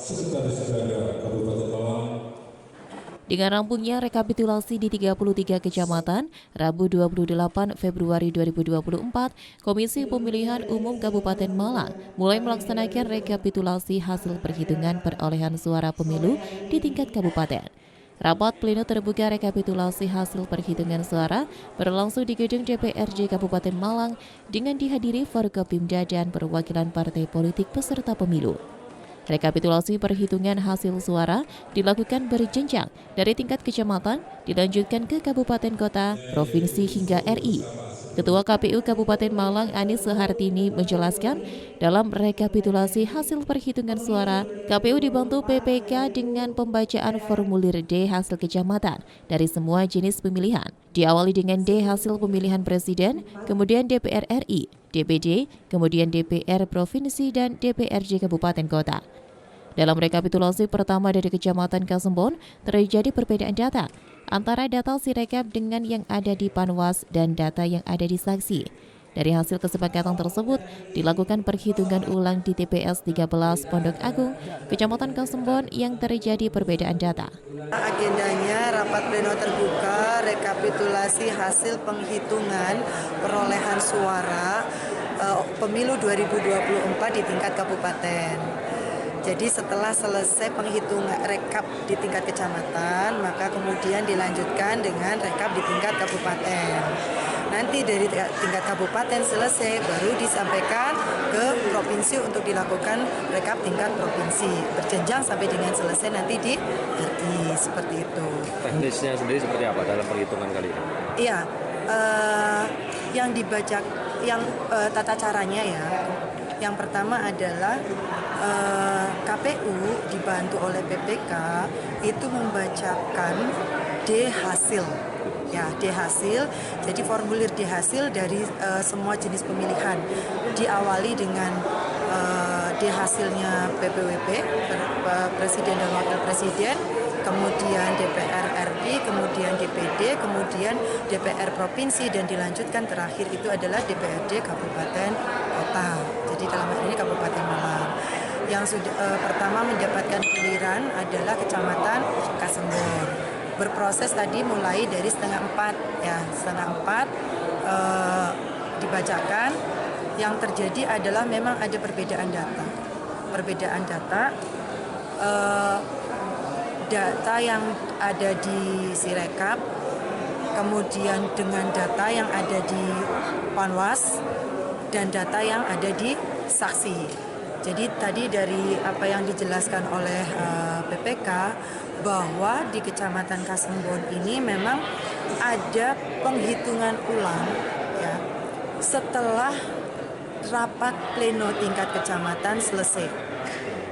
Sekretaris Daerah Kabupaten Malang. Dengan rampungnya rekapitulasi di 33 kecamatan, Rabu 28 Februari 2024, Komisi Pemilihan Umum Kabupaten Malang mulai melaksanakan rekapitulasi hasil perhitungan perolehan suara pemilu di tingkat kabupaten. Rapat pleno terbuka rekapitulasi hasil perhitungan suara berlangsung di gedung DPRD Kabupaten Malang dengan dihadiri Forkopimda dan perwakilan partai politik peserta pemilu. Rekapitulasi perhitungan hasil suara dilakukan berjenjang dari tingkat kecamatan, dilanjutkan ke kabupaten kota, provinsi hingga RI. Ketua KPU Kabupaten Malang Anis Suhartini menjelaskan, dalam rekapitulasi hasil perhitungan suara, KPU dibantu PPK dengan pembacaan formulir D hasil kecamatan dari semua jenis pemilihan. Diawali dengan D hasil pemilihan presiden, kemudian DPR RI, DPD, kemudian DPR Provinsi dan DPRD Kabupaten Kota. Dalam rekapitulasi pertama dari Kecamatan Kasembon, terjadi perbedaan data antara data Sirekap dengan yang ada di Panwas dan data yang ada di saksi. Dari hasil kesepakatan tersebut, dilakukan perhitungan ulang di TPS 13 Pondok Agung, Kecamatan Kasembon yang terjadi perbedaan data. Agendanya rapat pleno terbuka rekapitulasi hasil penghitungan perolehan suara pemilu 2024 di tingkat kabupaten. Jadi setelah selesai penghitungan rekap di tingkat kecamatan, maka kemudian dilanjutkan dengan rekap di tingkat kabupaten. Nanti dari tingkat kabupaten selesai, baru disampaikan ke provinsi untuk dilakukan rekap tingkat provinsi. Berjenjang sampai dengan selesai nanti di RI, seperti itu. Teknisnya sendiri seperti apa dalam perhitungan kali ini? Iya, yang dibaca, tata caranya ya. Yang pertama adalah KPU dibantu oleh PPK itu membacakan D hasil. Ya, D hasil. Jadi formulir D hasil dari semua jenis pemilihan. Diawali dengan D hasilnya PPWP, Presiden dan Wakil Presiden, kemudian DPR RI, kemudian DPD, kemudian DPR Provinsi, dan dilanjutkan terakhir itu adalah DPRD Kabupaten Kota. Jadi dalam hal ini Kabupaten Malang. Yang pertama mendapatkan giliran adalah Kecamatan Kasembon. Berproses tadi mulai dari 3:30 ya, 3:30 dibacakan. Yang terjadi adalah memang ada perbedaan data. Perbedaan data. Data yang ada di Sirekap, kemudian dengan data yang ada di Panwas, dan data yang ada di saksi. Jadi tadi dari apa yang dijelaskan oleh PPK, bahwa di Kecamatan Kasembon ini memang ada penghitungan ulang ya, setelah rapat pleno tingkat kecamatan selesai.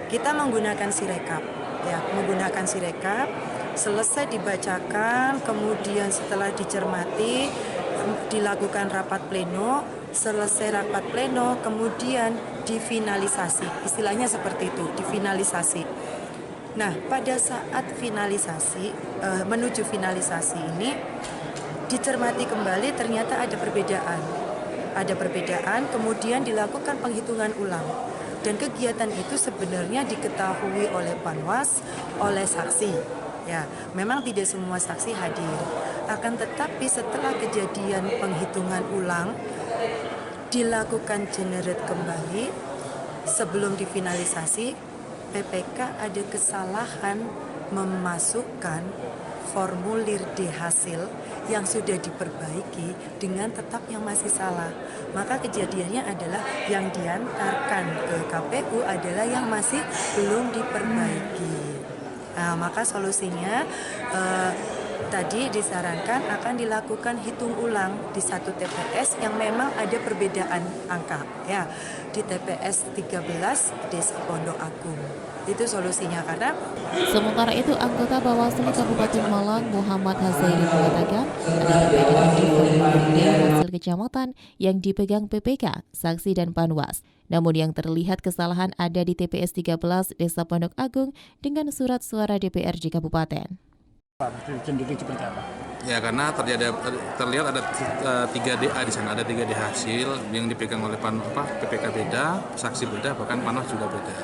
Kita menggunakan Sirekap. Ya, menggunakan Sirekap, selesai dibacakan, kemudian setelah dicermati, dilakukan rapat pleno, selesai rapat pleno, kemudian difinalisasi, istilahnya seperti itu, difinalisasi. Nah, pada saat finalisasi, menuju finalisasi ini, dicermati kembali ternyata ada perbedaan, kemudian dilakukan penghitungan ulang. Dan kegiatan itu sebenarnya diketahui oleh Panwas, oleh saksi. Ya, memang tidak semua saksi hadir. Akan tetapi setelah kejadian penghitungan ulang, dilakukan generate kembali, sebelum difinalisasi, PPK ada kesalahan memasukkan formulir D hasil yang sudah diperbaiki dengan tetap yang masih salah. Maka kejadiannya adalah yang diantarkan ke KPU adalah yang masih belum diperbaiki. Nah, maka solusinya tadi disarankan akan dilakukan hitung ulang di satu TPS yang memang ada perbedaan angka ya, di TPS 13 Desa Pondok Agung. Itu solusinya. Karena sementara itu anggota Bawaslu Kabupaten Malang Muhammad Hazairi mengatakan ada perbedaan di formulir hasil kecamatan yang dipegang PPK, saksi dan Panwas. Namun yang terlihat kesalahan ada di TPS 13 Desa Pondok Agung dengan surat suara DPRD Kabupaten. Ya, karena terlihat ada 3 DA di sana, ada 3 D hasil yang dipegang oleh PPK beda, saksi beda, bahkan Panwas juga beda.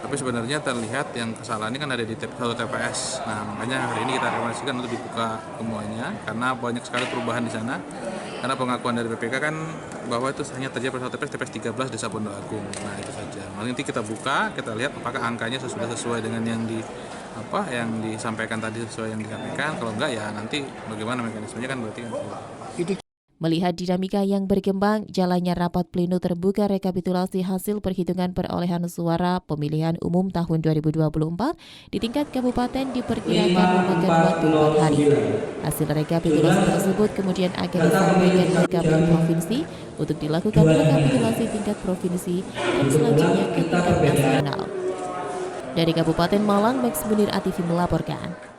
Tapi sebenarnya terlihat yang kesalahan ini kan ada di satu TPS. Nah, makanya hari ini kita rekomendasikan untuk dibuka semuanya karena banyak sekali perubahan di sana. Karena pengakuan dari BPK kan bahwa itu hanya terjadi pada satu TPS 13 Desa Pondok Agung. Nah, itu saja. Nanti kita buka, kita lihat apakah angkanya sudah sesuai dengan yang disampaikan tadi, sesuai yang disampaikan. Kalau enggak ya nanti bagaimana mekanismenya kan berarti kan. Melihat dinamika yang berkembang, jalannya rapat pleno terbuka rekapitulasi hasil perhitungan perolehan suara pemilihan umum tahun 2024 di tingkat kabupaten diperkirakan memakan waktu 4 hari. Hasil rekapitulasi tersebut kemudian akan disampaikan ke KPU Provinsi untuk dilakukan rekapitulasi tingkat provinsi dan selanjutnya ke tingkat nasional. Dari Kabupaten Malang, Max Munir ATV melaporkan.